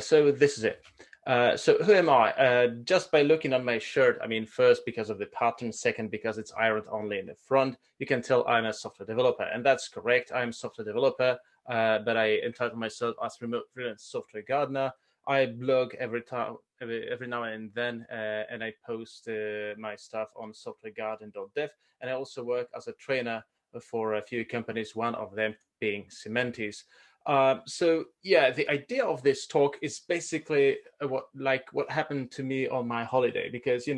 So this is it. So who am I? Just by looking on my shirt, I mean, first because of the pattern, second because it's ironed only in the front, you can tell I'm a software developer, and that's correct. I'm a software developer, but I entitle myself as remote freelance software gardener. I blog every now and then, and I post my stuff on softwaregarden.dev, and I also work as a trainer for a few companies. One of them being Cementis. So yeah, the idea of this talk is basically what happened to me on my holiday, because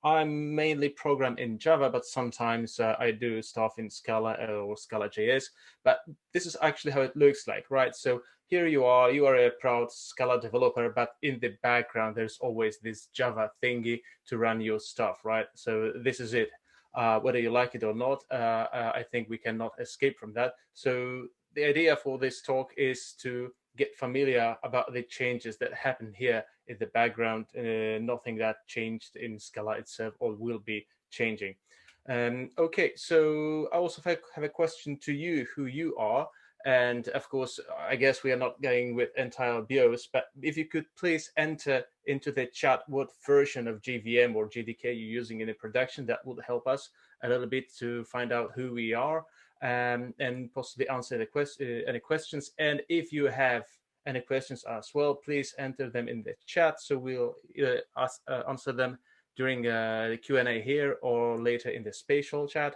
I'm mainly program in Java, but sometimes I do stuff in Scala or Scala JS. But this is actually how it looks like, right? So here you are a proud Scala developer, but in the background there's always this Java thingy to run your stuff, right? So this is it. Whether you like it or not, I think we cannot escape from that. So the idea for this talk is to get familiar about the changes that happen here in the background, nothing that changed in Scala itself or will be changing. Okay, so I also have a question to you, who you are. And of course, I guess we are not going with entire bios, but if you could please enter into the chat what version of JVM or JDK you're using in the production, that would help us a little bit to find out who we are, and possibly answer any questions. And if you have any questions as well, please enter them in the chat, so we'll answer them during the Q&A here or later in the spatial chat.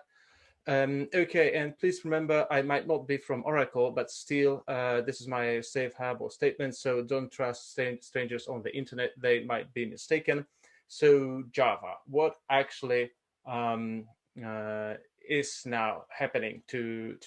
Okay, and please remember, I might not be from Oracle, but still, this is my safe harbor statement, so don't trust strangers on the internet. They might be mistaken. So Java, what actually is now happening to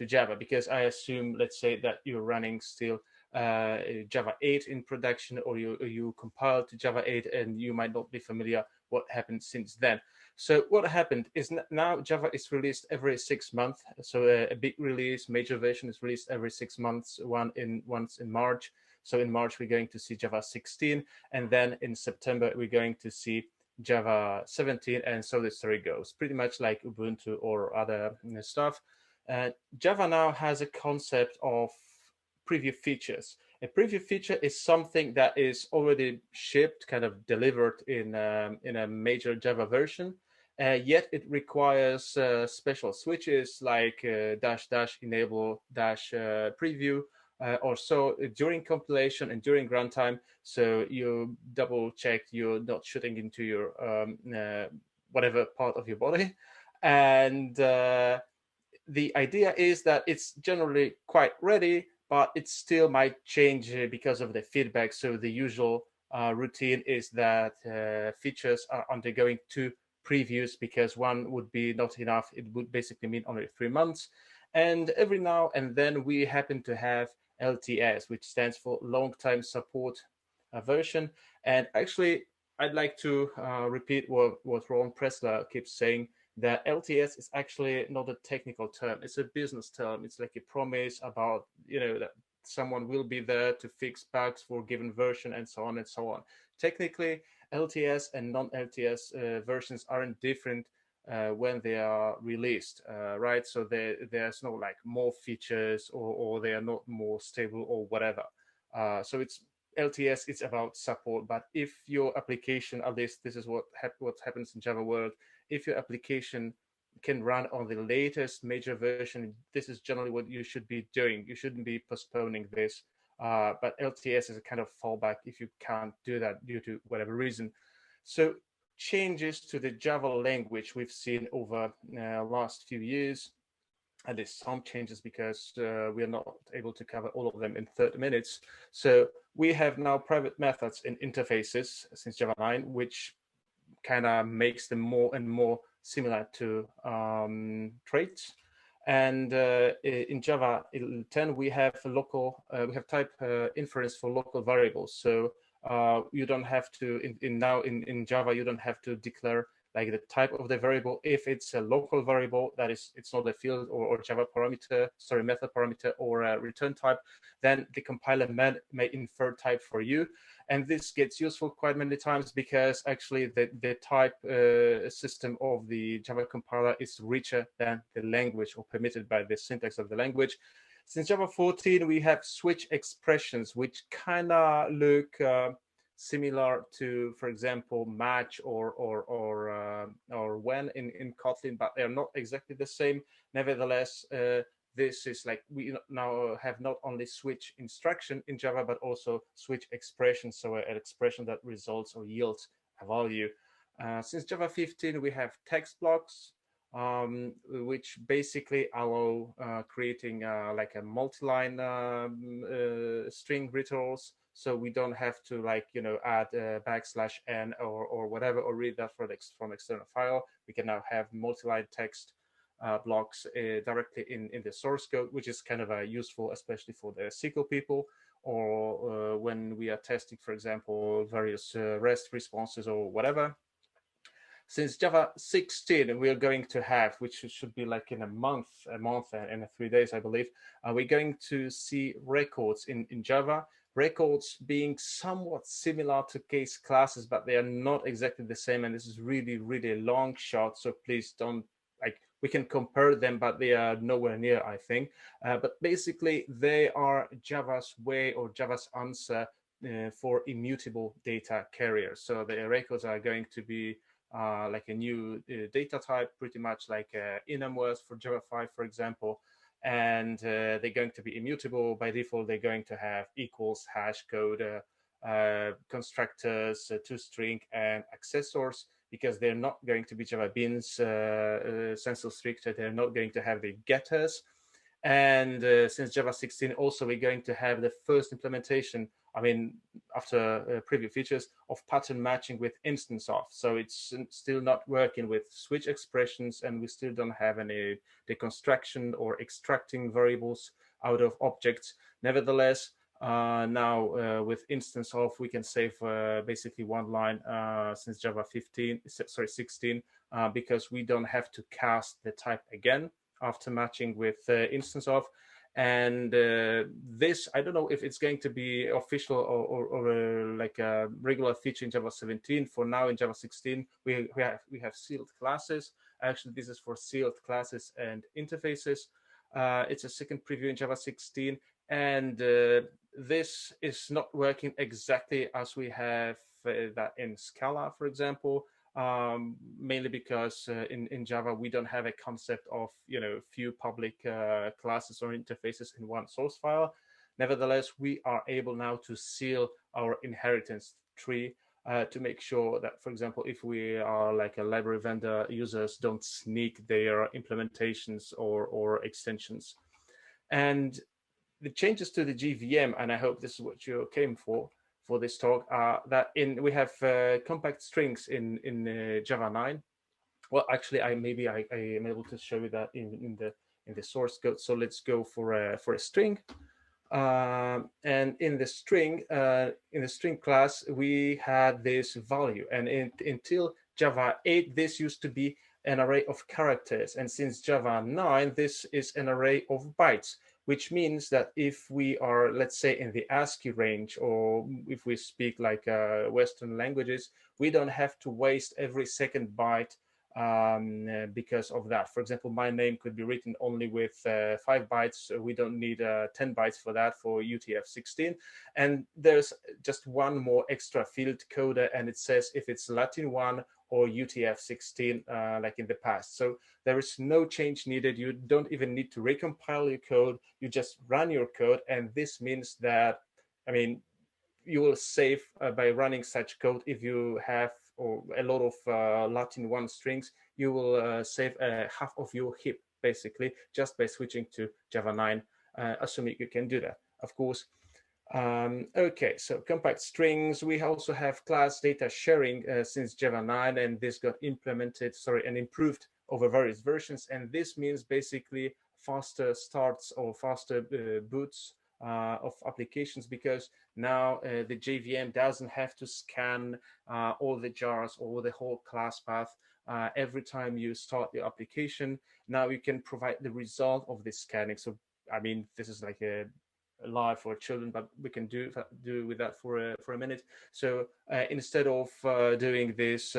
Java? Because I assume, let's say that you're running still Java 8 in production, or you compiled to Java 8, and you might not be familiar what happened since then. So what happened is now Java is released every 6 months. So a big release, major version is released every 6 months, once in March. So in March, we're going to see Java 16. And then in September, we're going to see Java 17. And so the story goes, pretty much like Ubuntu or other stuff. Java now has a concept of preview features. A preview feature is something that is already shipped, kind of delivered in a major Java version, yet it requires special switches like dash dash enable dash preview, or so during compilation and during runtime. So you double check you're not shooting into your whatever part of your body. And the idea is that it's generally quite ready, but it still might change because of the feedback. So the usual routine is that features are undergoing 2 previews, because one would be not enough. It would basically mean only 3 months. And every now and then we happen to have LTS, which stands for long time support version. And actually, I'd like to repeat what Ron Pressler keeps saying, that LTS is actually not a technical term. It's a business term. It's like a promise about, that someone will be there to fix bugs for a given version, and so on and so on. Technically, LTS and non-LTS versions aren't different when they are released, right? So there's no like more features, or they are not more stable or whatever. So it's LTS, it's about support. But if your application, at least this is what happens in Java world, if your application can run on the latest major version, this is generally what you should be doing. You shouldn't be postponing this. But LTS is a kind of fallback if you can't do that due to whatever reason. So changes to the Java language we've seen over last few years. And there's some changes because we are not able to cover all of them in 30 minutes. So we have now private methods in interfaces since Java 9, which kind of makes them more and more similar to traits. And in Java 10, we have we have type inference for local variables. So you don't have to, in Java, you don't have to declare like the type of the variable. If it's a local variable, that is, it's not a field or Java parameter, method parameter or a return type, then the compiler may infer type for you. And this gets useful quite many times because actually the type system of the Java compiler is richer than the language, or permitted by the syntax of the language. Since Java 14, we have switch expressions, which kind of look similar to, for example, match or when in Kotlin, but they're not exactly the same. Nevertheless, this is like we now have not only switch instruction in Java, but also switch expression, so an expression that results or yields a value. Since Java 15, we have text blocks, which basically allow creating like a multi-line string returns. So we don't have to like add \n or whatever or read that from external file. We can now have multi-line text blocks directly in the source code, which is kind of useful, especially for the SQL people, or when we are testing, for example, various REST responses or whatever. Since Java 16, we are going to have, which should be like in a month and 3 days, I believe, we're going to see records in Java. Records being somewhat similar to case classes, but they are not exactly the same. And this is really, really a long shot. So please don't we can compare them, but they are nowhere near, I think. But basically, they are Java's way or Java's answer for immutable data carriers. So the records are going to be like a new data type, pretty much like enum was for Java 5, for example. And they're going to be immutable. By default, they're going to have equals, hash code, constructors, toString, and accessors, because they're not going to be Java beans sensu stricto. They're not going to have the getters. And since Java 16, also we're going to have the first implementation, I mean, after preview features of pattern matching with instance of. So it's still not working with switch expressions, and we still don't have any deconstruction or extracting variables out of objects. Nevertheless, now with instance of, we can save basically one line since Java 16, because we don't have to cast the type again after matching with instance of. And this, I don't know if it's going to be official or like a regular feature in Java 17. For now, in Java 16, we have sealed classes. Actually, this is for sealed classes and interfaces. It's a second preview in Java 16, and this is not working exactly as we have that in Scala, for example. Mainly because in Java, we don't have a concept of, few public classes or interfaces in one source file. Nevertheless, we are able now to seal our inheritance tree to make sure that, for example, if we are like a library vendor, users don't sneak their implementations or extensions. And the changes to the JVM, and I hope this is what you came for this talk, that we have compact strings in Java 9. Well, actually, I am able to show you that in the source code. So let's go for a string, and in the string class we had this value, and until Java 8 this used to be an array of characters, and since Java 9 this is an array of bytes, which means that if we are, let's say, in the ASCII range, or if we speak like Western languages, we don't have to waste every second byte because of that. For example, my name could be written only with 5 bytes. So we don't need 10 bytes for that for UTF-16. And there's just one more extra field coder, and it says if it's Latin 1 or UTF-16 like in the past. So there is no change needed. You don't even need to recompile your code. You just run your code, and this means that, I mean, you will save by running such code. If you have a lot of Latin 1 strings, you will save half of your heap, basically, just by switching to Java 9, assuming you can do that, of course. Okay, so compact strings. We also have class data sharing since Java 9, and this got implemented, and improved over various versions. And this means basically faster starts or faster boots of applications, because now the JVM doesn't have to scan all the jars or the whole class path every time you start the application. Now you can provide the result of this scanning. So, I mean, this is like a live for children, but we can do with that for a minute. So instead of doing this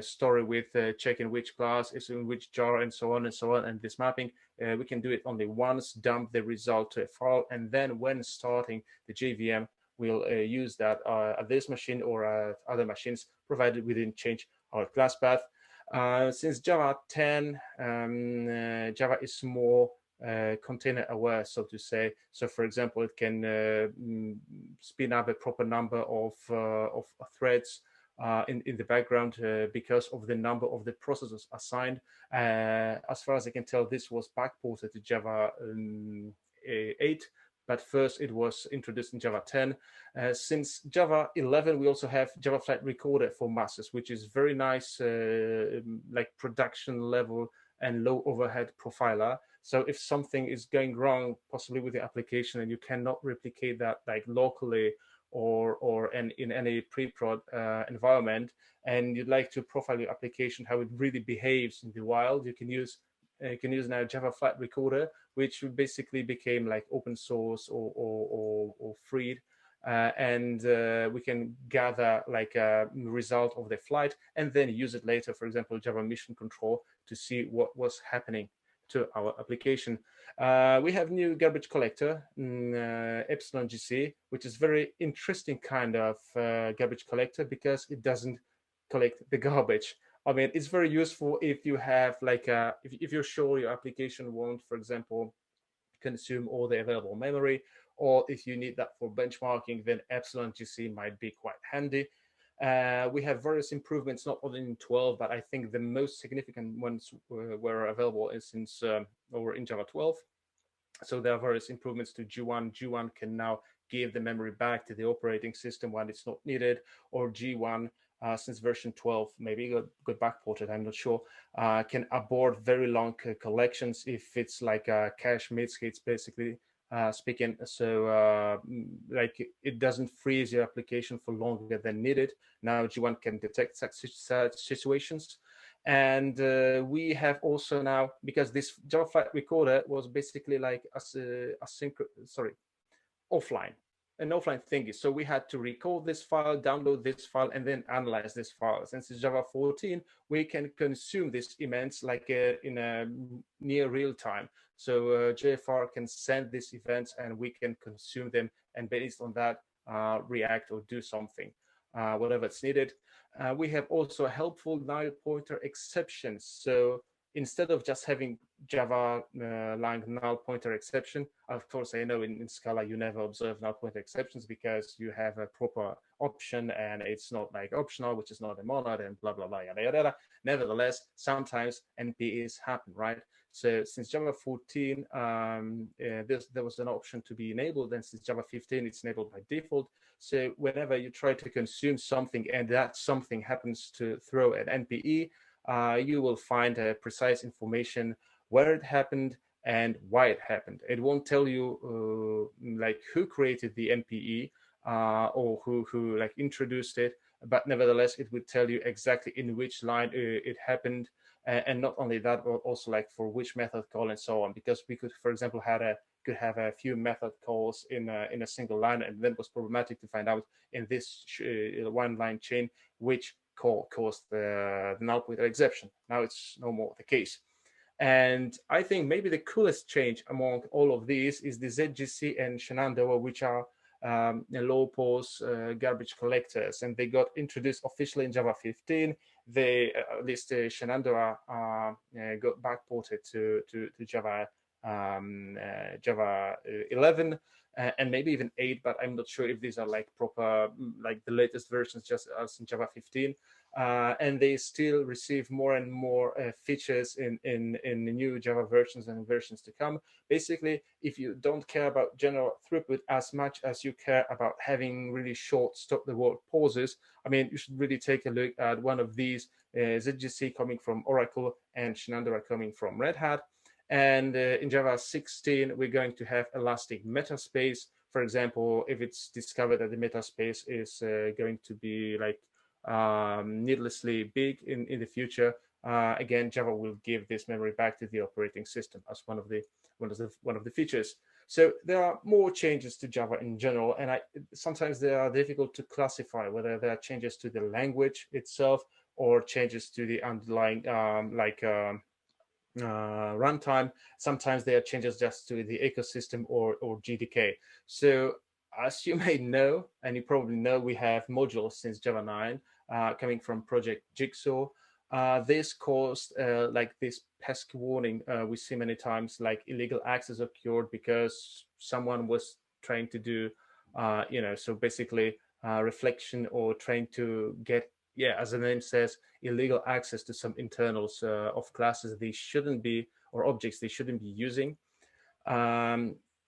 story with checking which class is in which jar and so on and so on, and this mapping, we can do it only once, dump the result to a file, and then when starting the JVM, we'll use that at this machine or at other machines, provided we didn't change our class path. Since Java 10, Java is more container aware, so to say. So, for example, it can spin up a proper number of threads in the background because of the number of the processors assigned. As far as I can tell, this was backported to Java 8, but first it was introduced in Java 10. Since Java 11, we also have Java Flight Recorder for masses, which is very nice, like production level and low overhead profiler. So if something is going wrong, possibly with the application, and you cannot replicate that like locally or in any pre-prod environment, and you'd like to profile your application, how it really behaves in the wild, you can use now Java Flight Recorder, which basically became like open source or freed. And we can gather like a result of the flight and then use it later, for example, Java Mission Control, to see what was happening to our application. We have new garbage collector, Epsilon GC, which is very interesting kind of garbage collector because it doesn't collect the garbage. I mean, it's very useful if you have like if you're sure your application won't, for example, consume all the available memory, or if you need that for benchmarking, then Epsilon GC might be quite handy. We have various improvements, not only in 12, but I think the most significant ones were available since or in Java 12. So there are various improvements to G1. G1 can now give the memory back to the operating system when it's not needed, or G1, since version 12, maybe got backported, I'm not sure, can abort very long collections if it's like a cache miss, basically speaking. So like it doesn't freeze your application for longer than needed. Now G1 can detect such situations. And we have also now, because this Java Flight Recorder was basically like offline, an offline thingy. So we had to record this file, download this file, and then analyze this file. Since it's Java 14, we can consume these events like in a near real time. So JFR can send these events and we can consume them, and based on that, react or do something, whatever it's needed. We have also helpful null pointer exceptions. So instead of just having Java lang null pointer exception, of course, I know in Scala you never observe null pointer exceptions because you have a proper option and it's not like optional, which is not a monad and blah, blah, blah, yada, yada, yada. Nevertheless, sometimes NPEs happen, right? So since Java 14, there was an option to be enabled, and since Java 15, it's enabled by default. So whenever you try to consume something and that something happens to throw an NPE, you will find precise information where it happened and why it happened. It won't tell you like who created the NPE or who like introduced it, but nevertheless, it would tell you exactly in which line it happened. And not only that, but also like for which method call and so on, because we could, for example, could have a few method calls in a single line, and then it was problematic to find out in this one line chain which call caused the null pointer exception. Now it's no more the case. And I think maybe the coolest change among all of these is the ZGC and Shenandoah, which are low pause garbage collectors, and they got introduced officially in Java 15. They at least Shenandoah got backported to Java Java 11 and maybe even 8, but I'm not sure if these are like proper, like the latest versions, just as in Java 15. And they still receive more and more features in the new Java versions and versions to come. Basically, if you don't care about general throughput as much as you care about having really short stop-the-world pauses, I mean, you should really take a look at one of these, ZGC coming from Oracle and Shenandoah coming from Red Hat. And in Java 16, we're going to have elastic metaspace. For example, if it's discovered that the metaspace is going to be like needlessly big in the future, again, Java will give this memory back to the operating system as one of the one of the features. So there are more changes to Java in general, and sometimes they are difficult to classify whether there are changes to the language itself or changes to the underlying runtime. Sometimes there are changes just to the ecosystem or GDK. So as you may know, and you probably know, we have modules since Java 9 coming from Project Jigsaw. This caused like this pesky warning we see many times, like illegal access occurred because someone was trying to do, so basically reflection or trying to get, yeah, as the name says, illegal access to some internals of classes they shouldn't be, or objects they shouldn't be using.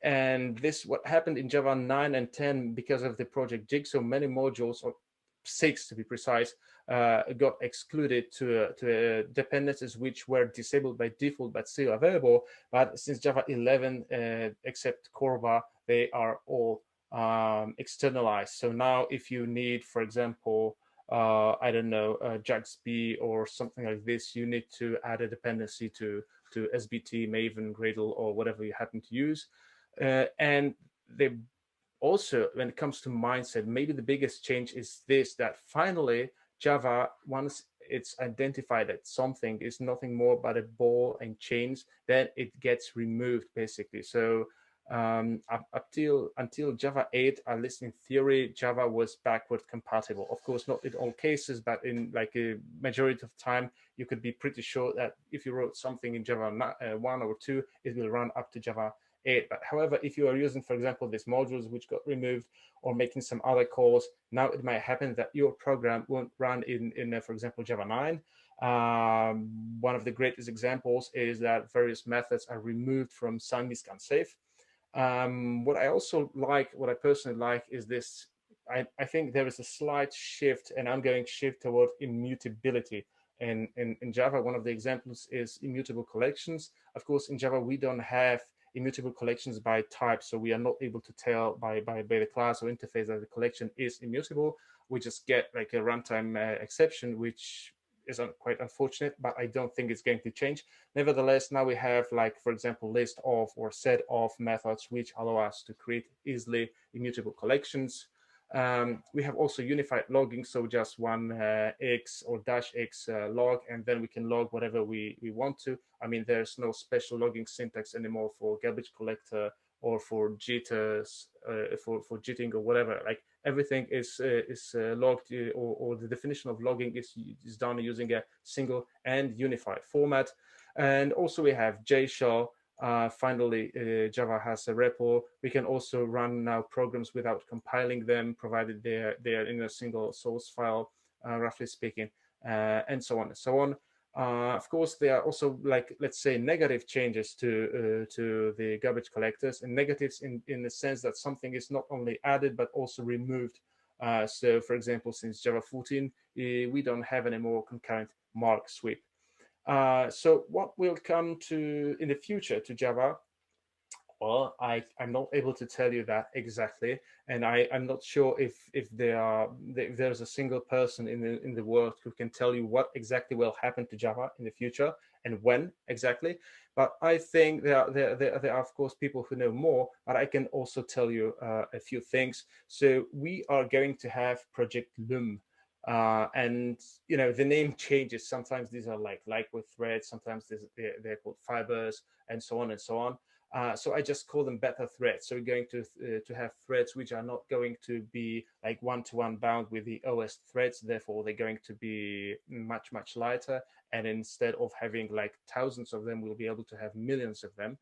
And this, what happened in Java 9 and 10, because of the Project Jigsaw, many modules, or 6 to be precise, got excluded to dependencies which were disabled by default but still available. But since Java 11, except Corva, they are all externalized. So now if you need, for example, I don't know, JAX-B or something like this, you need to add a dependency to SBT, Maven, Gradle, or whatever you happen to use. And they also, when it comes to mindset, maybe the biggest change is this, that finally Java, once it's identified that something is nothing more but a ball and chains, then it gets removed basically. So until Java 8, at least in theory, Java was backward compatible. Of course, not in all cases, but in like a majority of time, you could be pretty sure that if you wrote something in Java 1 or 2, it will run up to Java 8. But however, if you are using, for example, these modules which got removed, or making some other calls, now it might happen that your program won't run in for example, Java 9. One of the greatest examples is that various methods are removed from SunDisk and Safe. What I personally like is this. I think there is a slight shift, an ongoing shift toward immutability. In Java, one of the examples is immutable collections. Of course, in Java, we don't have immutable collections by type, so we are not able to tell by the class or interface that the collection is immutable. We just get like a runtime exception, which is quite unfortunate, but I don't think it's going to change. Nevertheless, now we have, like, for example, list of or set of methods which allow us to create easily immutable collections. We have also unified logging, so just one X or -X log, and then we can log whatever we want to. I mean, there's no special logging syntax anymore for garbage collector or for jitters, for jitting or whatever. Like, everything is logged, or the definition of logging is done using a single and unified format. And also we have JShell. Finally, Java has a repo. We can also run now programs without compiling them, provided they're in a single source file, roughly speaking, and so on and so on. Of course, there are also, like, let's say, negative changes to the garbage collectors, and negatives in the sense that something is not only added but also removed. So, for example, since Java 14, we don't have any more concurrent mark sweep. So what will come to in the future to Java? Well, I'm not able to tell you that exactly, and I'm not sure if there's a single person in the world who can tell you what exactly will happen to Java in the future and when exactly. But I think there are of course people who know more, but I can also tell you a few things. So we are going to have Project Loom. And the name changes. Sometimes these are like with threads, sometimes they're called fibers, and so on and so on. So I just call them beta threads. So we're going to have threads which are not going to be like one-to-one bound with the OS threads. Therefore, they're going to be much lighter. And instead of having like thousands of them, we'll be able to have millions of them.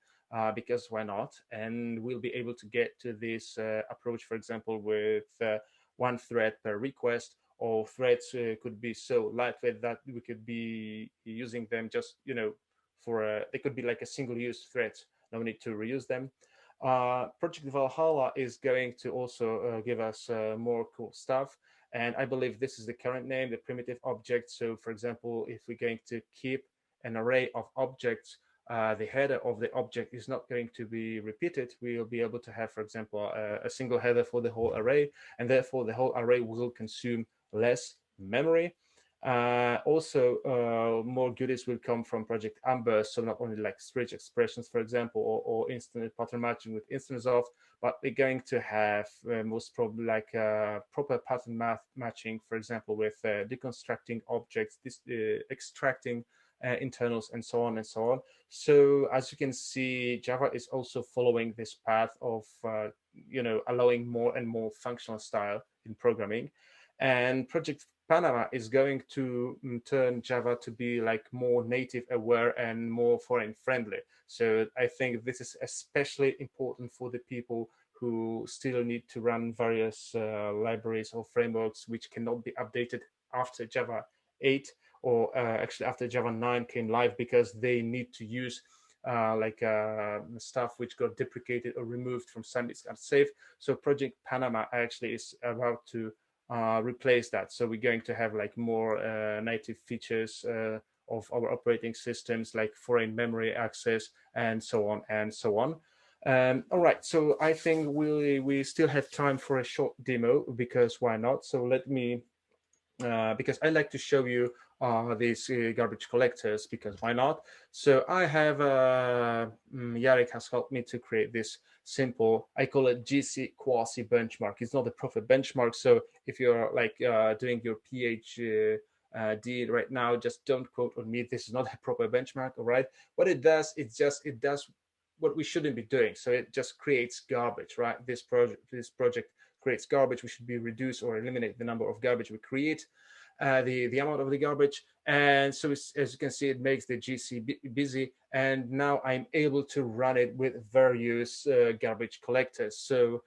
Because why not? And we'll be able to get to this approach, for example, with one thread per request, or threads could be so lightweight that we could be using them just, they could be like a single-use thread. No need to reuse them. Project Valhalla is going to also give us more cool stuff. And I believe this is the current name, the primitive object. So, for example, if we're going to keep an array of objects, the header of the object is not going to be repeated. We'll be able to have, for example, a single header for the whole array, and therefore the whole array will consume less memory. Also, more goodies will come from Project Amber. So not only like stretch expressions, for example, or instant pattern matching with instance of, but we're going to have most probably like proper pattern matching, for example, with deconstructing objects, extracting internals, and so on and so on. So as you can see, Java is also following this path of allowing more and more functional style in programming. And Project Panama is going to turn Java to be like more native aware and more foreign friendly. So I think this is especially important for the people who still need to run various libraries or frameworks which cannot be updated after Java 8 or actually after Java 9 came live, because they need to use stuff which got deprecated or removed from SanDisk Unsafe. So Project Panama actually is about to replace that. So we're going to have like more native features of our operating systems, like foreign memory access and so on and so on. All right, so I think we still have time for a short demo, because why not? So let me, because I like to show you these garbage collectors, because why not? So I have, Yarek has helped me to create this simple, I call it GC quasi benchmark. It's not a proper benchmark. So if you're like doing your PhD right now, just don't quote on me. This is not a proper benchmark, all right? What it does, it does what we shouldn't be doing. So it just creates garbage, right? This project creates garbage. We should be reduce or eliminate the number of garbage we create, the amount of the garbage. And so as you can see, it makes the GC busy. And now I'm able to run it with various garbage collectors. So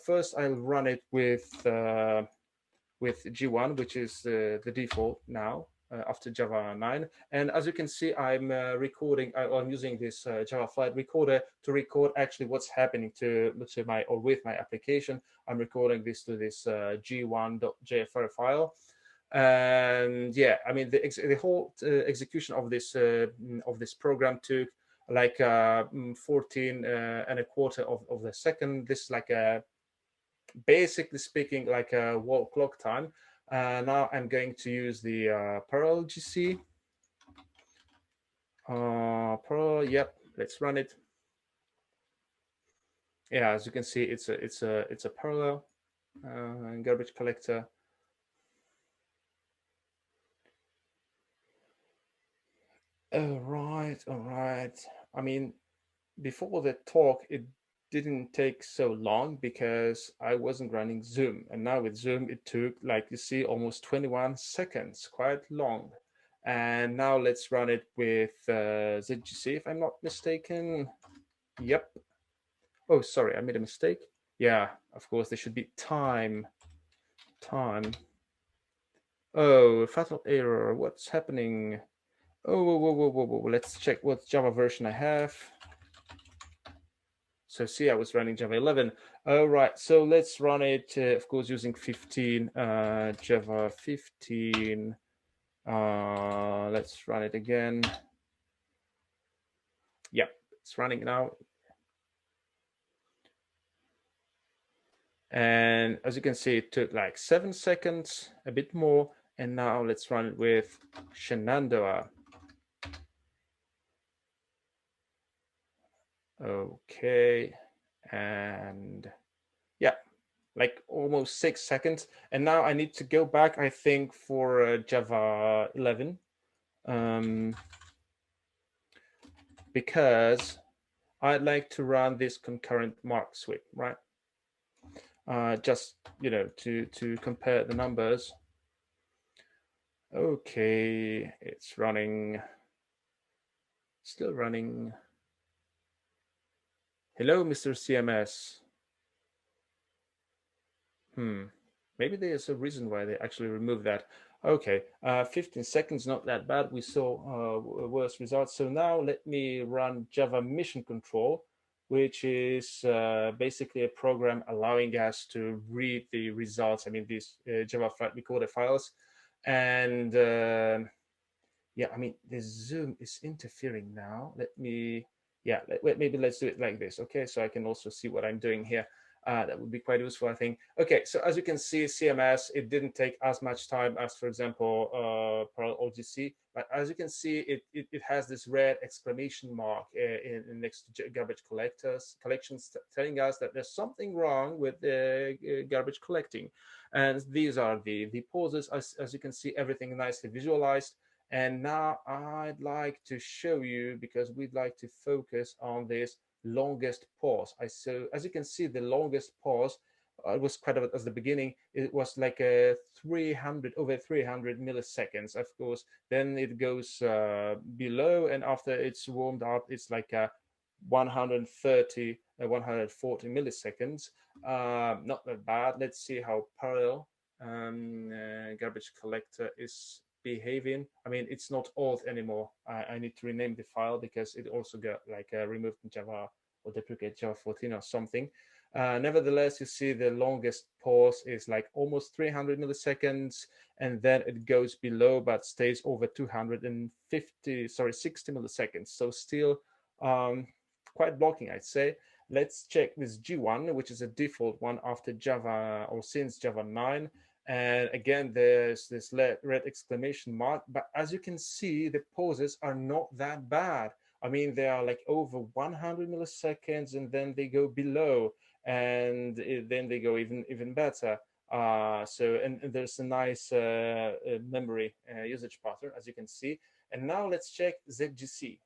first I'll run it with G1, which is the default now after Java 9. And as you can see, I'm recording, I'm using this Java flight recorder to record actually what's happening to, let's say, with my application. I'm recording this to this g1.jfr file. And yeah, I mean, the whole execution of this program took like 14 and a quarter of the second. This is like a, basically speaking, like a wall clock time. Now I'm going to use the parallel GC. Parallel, yep, let's run it. Yeah, as you can see, it's a parallel garbage collector. All right. I mean, before the talk, it didn't take so long because I wasn't running Zoom. And now with Zoom, it took, like you see, almost 21 seconds, quite long. And now let's run it with ZGC, if I'm not mistaken. Yep. Oh, sorry, I made a mistake. Yeah, of course, there should be time. Oh, fatal error. What's happening? Oh, whoa. Let's check what Java version I have. So see, I was running Java 11. All right, so let's run it, of course, using 15, Java 15. Let's run it again. Yeah, it's running now. And as you can see, it took like 7 seconds, a bit more. And now let's run it with Shenandoah. Okay, and yeah, like almost 6 seconds. And now I need to go back, I think, for Java 11, because I'd like to run this concurrent mark sweep, right? Just, to compare the numbers. Okay, it's running, still running. Hello, Mr. CMS. Maybe there's a reason why they actually removed that. Okay, 15 seconds, not that bad. We saw worse results. So now let me run Java Mission Control, which is basically a program allowing us to read the results. I mean, these Java flight recorder files. And yeah, I mean, the Zoom is interfering now. Let me, yeah, maybe let's do it like this. Okay, so I can also see what I'm doing here. That would be quite useful, I think. Okay, so as you can see, CMS, it didn't take as much time as, for example, Parallel OGC. But as you can see, it has this red exclamation mark next to garbage collections, telling us that there's something wrong with the garbage collecting. And these are the pauses. As you can see, everything nicely visualized. And now I'd like to show you, because we'd like to focus on this longest pause. So as you can see, the longest pause was quite at the beginning. It was like a 300 over 300 milliseconds. Of course, then it goes below, and after it's warmed up, it's like a 130, 140 milliseconds. Not that bad. Let's see how Parallel garbage collector is behaving. I mean, it's not old anymore. I need to rename the file because it also got like removed in Java or deprecate Java 14 or something. Nevertheless, you see the longest pause is like almost 300 milliseconds, and then it goes below but stays over 60 milliseconds. So still quite blocking, I'd say. Let's check this G1, which is a default one after Java or since Java 9. And again, there's this red exclamation mark. But as you can see, the pauses are not that bad. I mean, they are like over 100 milliseconds, and then they go below, and then they go even better. And there's a nice memory usage pattern, as you can see. And now let's check ZGC.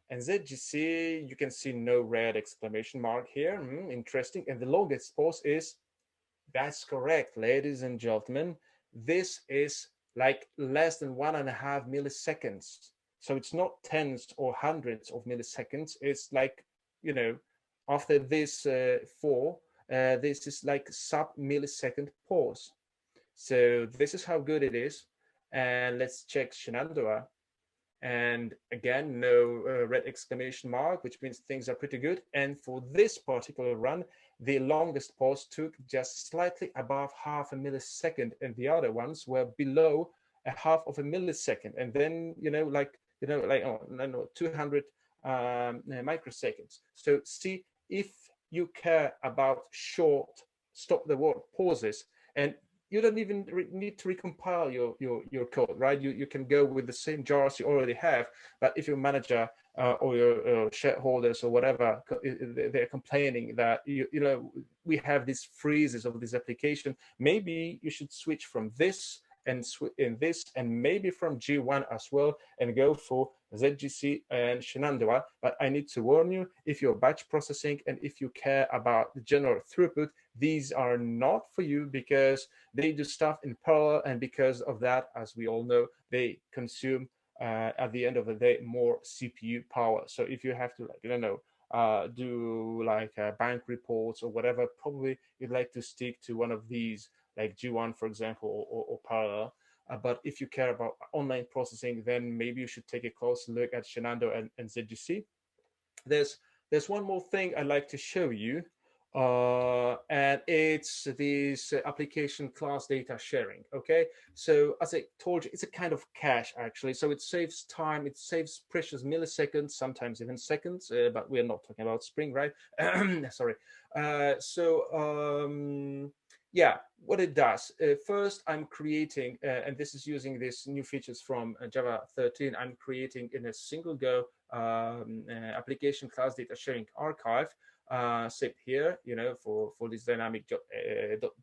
And ZGC, you can see no red exclamation mark here. Interesting. And the longest pause is, that's correct, ladies and gentlemen. This is like less than 1.5 milliseconds. So it's not tens or hundreds of milliseconds. It's like, after this this is like sub-millisecond pause. So this is how good it is. And let's check Shenandoah. And again, no red exclamation mark, which means things are pretty good. And for this particular run, the longest pause took just slightly above half a millisecond, and the other ones were below a half of a millisecond. And then, 200 microseconds. So see, if you care about short, stop the word pauses, and you don't even need to recompile your code, right? You can go with the same jars you already have. But if your manager or your shareholders or whatever, they're complaining that we have these freezes of this application, maybe you should switch from this and this, and maybe from G1 as well, and go for ZGC and Shenandoah. But I need to warn you, if you're batch processing and if you care about the general throughput, these are not for you, because they do stuff in parallel, and because of that, as we all know, they consume at the end of the day more CPU power. So if you have to, do like bank reports or whatever, probably you'd like to stick to one of these, like G1, for example, or Parallel. But if you care about online processing, then maybe you should take a close look at Shenandoah and ZGC. There's one more thing I'd like to show you, and it's this application class data sharing. Okay, so as I told you, it's a kind of cache actually. So it saves time, it saves precious milliseconds, sometimes even seconds. But we're not talking about Spring, right? Sorry. Yeah, what it does. First, I'm creating, and this is using these new features from Java 13. I'm creating in a single go application class data sharing archive, saved here, for this dynamic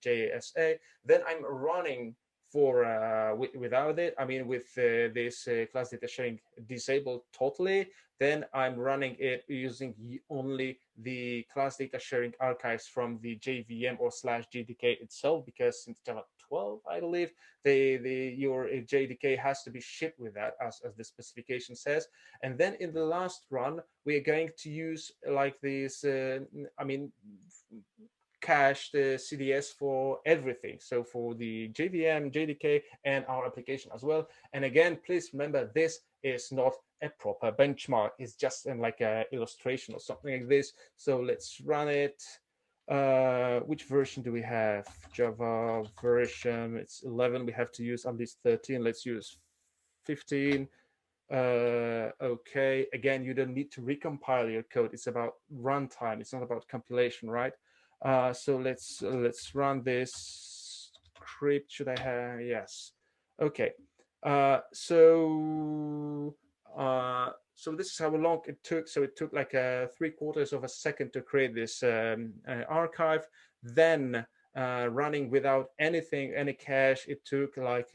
.jsa. Then I'm running for without it. I mean, with this class data sharing disabled totally. Then I'm running it using only the class data sharing archives from the JVM or /JDK itself, because since Java 12, I believe, your JDK has to be shipped with that, as the specification says. And then in the last run, we are going to use like this, cached CDS for everything. So for the JVM, JDK, and our application as well. And again, please remember, this is not a proper benchmark. It's just like an illustration or something like this. So let's run it. Which version do we have? Java version, it's 11. We have to use at least 13. Let's use 15. Okay, again, you don't need to recompile your code. It's about runtime. It's not about compilation, right? So let's run this script. Should I have? Yes. Okay. So this is how long it took. So it took like 3/4 of a second to create this archive. Then running without anything, any cache, it took like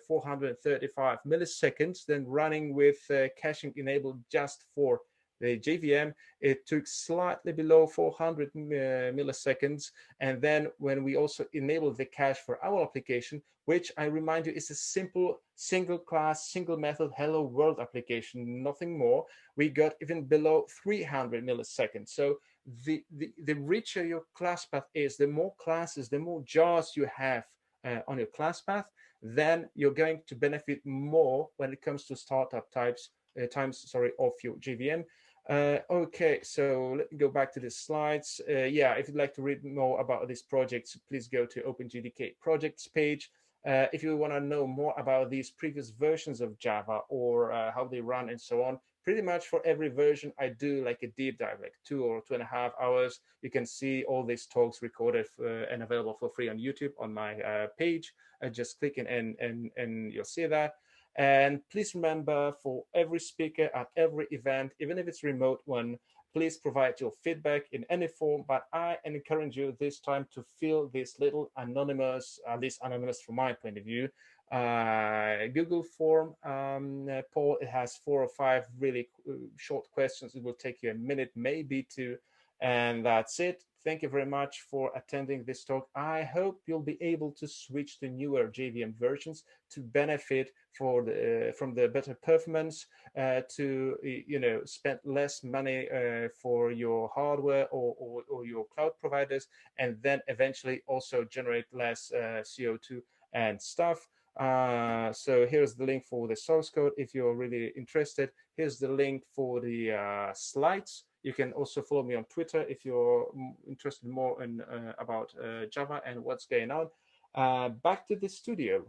435 milliseconds. Then running with caching enabled just for the JVM, it took slightly below 400 milliseconds. And then when we also enabled the cache for our application, which I remind you is a simple single class, single method hello world application, nothing more, we got even below 300 milliseconds. So the richer your class path is, the more classes, the more jars you have on your class path, then you're going to benefit more when it comes to startup times of your JVM. Okay, so let me go back to the slides. Yeah, if you'd like to read more about these projects, please go to OpenJDK projects page. If you want to know more about these previous versions of Java or how they run and so on, pretty much for every version, I do like a deep dive, like 2 or 2.5 hours. You can see all these talks recorded and available for free on YouTube on my page. Just click and you'll see that. And please remember, for every speaker at every event, even if it's a remote one, please provide your feedback in any form. But I encourage you this time to fill this little anonymous, at least anonymous from my point of view, Google form. Paul, it has 4 or 5 really short questions. It will take you a minute, maybe two. And that's it. Thank you very much for attending this talk. I hope you'll be able to switch to newer JVM versions to benefit from the better performance, to spend less money for your hardware or your cloud providers, and then eventually also generate less CO2 and stuff. So here's the link for the source code if you're really interested. Here's the link for the slides. You can also follow me on Twitter if you're interested more in about Java and what's going on. Back to the studio.